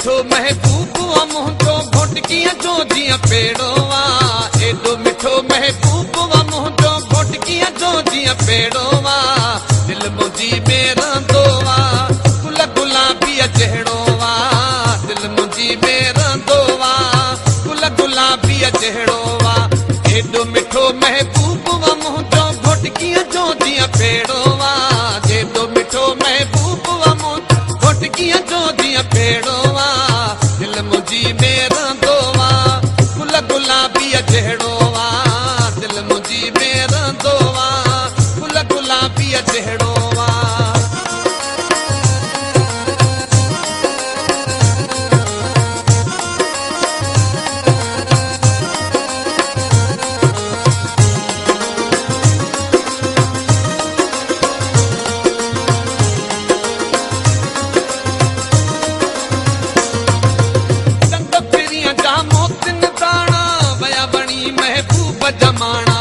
मिठो महबूब मुंहिंजो घोटकीअ जो जीअं पेड़ो आहे। एॾो मिठो महबूब मुंहिंजो घोटकीअ जो जीअं पेड़ो आहे। दिलि मुंहिंजी में रहंदो आहे गुल गुलाबीअ जहिड़ो आहे। दिलि मुंहिंजी में रहंदो आहे गुल गुलाबीअ जहिड़ो आहे। एॾो मिठो महबूब मुंहिंजो घोटकीअ जो जीअं पेड़ो आहे। एॾो मिठो महबूब मुंहिंजो घोटकीअ जो जीअं पेड़ो आहे। दिलि मुंहिंजी में रहंदो आहे गुल गुलाबीअ जहिड़ो आहे। दिलि मुंहिंजी में रहंदो आहे गुल गुलाबीअ जहिड़ो आहे। जमाना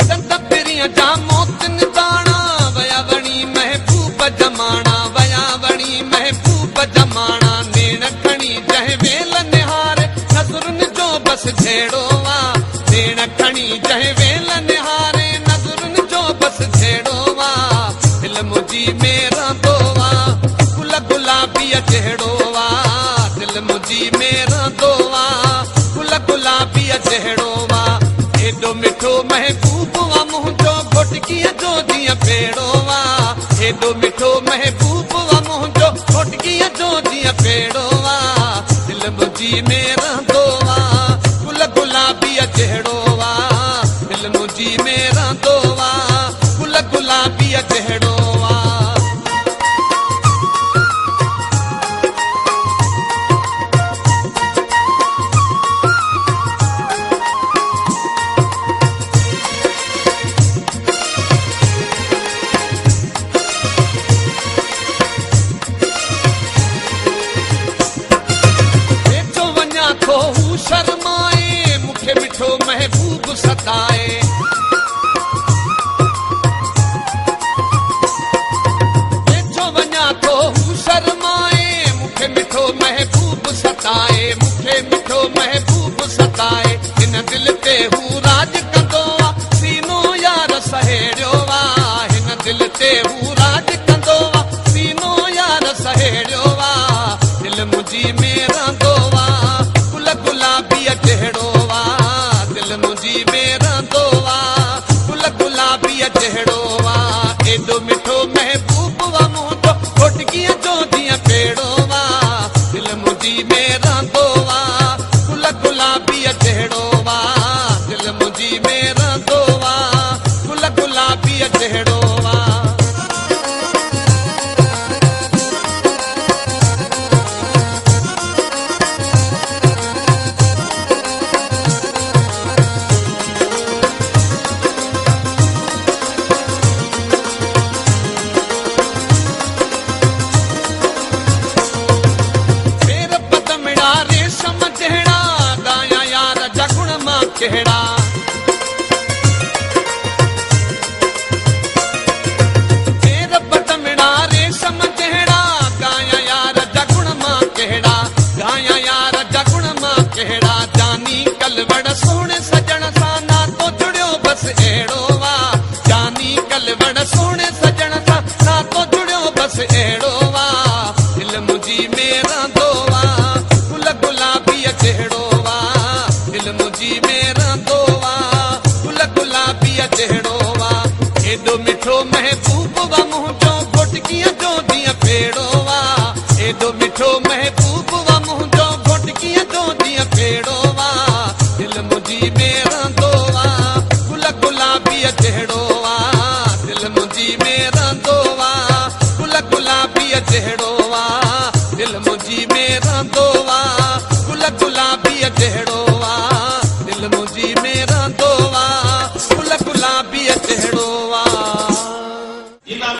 चंद पिरिया जा मोतिन दाणा वया वणी महबूब जमाना। वया वणी महबूब जमाना। नेण खणी जंहिं वेल निहारे नज़रुनि जो बस झेड़ो आहे। नेण खणी जंहिं वेल निहारे नज़रुनि जो बस झेड़ो आहे। दिलि मुंहिंजी में रहंदो आहे गुल गुलाबीअ जहिड़ो आहे। दिलि मुंहिंजी में रहंदो आहे गुल गुलाबीअ जहिड़ो आहे। एॾो मिठो महबूब मुंहिंजो घोटकीअ जो जीअं पेड़ो आहे। एॾो मिठो महबूब मुंहिंजो घोटकीअ जो जीअं पेड़ो आहे। दिलि मुंहिंजी में रहंदो आहे गुल गुलाबीअ जहिड़ो आहे। दिलि मुंहिंजी में रहंदो आहे गुल गुलाबीअ जहिड़ो आहे। शर्माए मूंखे मिठो महबूब सताए। वेझो वञा थो हू शर्माए मूंखे मिठो महबूब सताए। मूंखे मिठो महबूब सताए। हिन दिलि ते हू राज कंदो आहे सीनो यार सहेड़ियो आहे। हिन दिलि ते हू राज कंदो आहे सीनो यार सहेड़ियो आहे। दिलि मुंहिंजी में रहंदो आहे गुल गुलाबीअ जहिड़ो आहे। दिलि मुंहिंजी में रहंदो आहे गुल गुलाबीअ जहिड़ो आहे। एॾो मिठो महबूब मुंहिंजो घोटकीअ जो जीअं पेड़ो आहे। दिलि मुंहिंजी में रहंदो आहे गुल गुलाबीअ जहिड़ो आहे। दिलि मुंहिंजी में रहंदो आहे गुल गुलाबीअ जहिड़ो आहे। केड़ा तेरा बटमड़ा रेशम जहिड़ा गाया यार जगुण मां केड़ा। गाया यार जगुण मां केड़ा। जानी कलवड़ सोहणे सजण सां नातो जुड़ियो बस अहिड़ो आहे। जानी कलवड़ सोहणे सजण सां नातो जुड़ियो बस अहिड़ो आहे। दिलि मुंहिंजी में रहंदो आहे गुल गुलाबीअ जहिड़ो आहे। दिलि मुंहिंजी में रहंदो आहे गुल गुलाबीअ जहिड़ो आहे। एॾो मिठो महबूब मुंहिंजो घोटकीअ जो जीअं पेड़ो आहे। एॾो मिठो महबूब मुंहिंजो घोटकीअ जो जीअं पेड़ो आहे। दिलि मुंहिंजी में रहंदो आहे गुल गुलाबीअ जहिड़ो आहे। दिलि मुंहिंजी में रहंदो आहे गुल गुलाबीअ जहिड़ो आहे। दिलि मुंहिंजी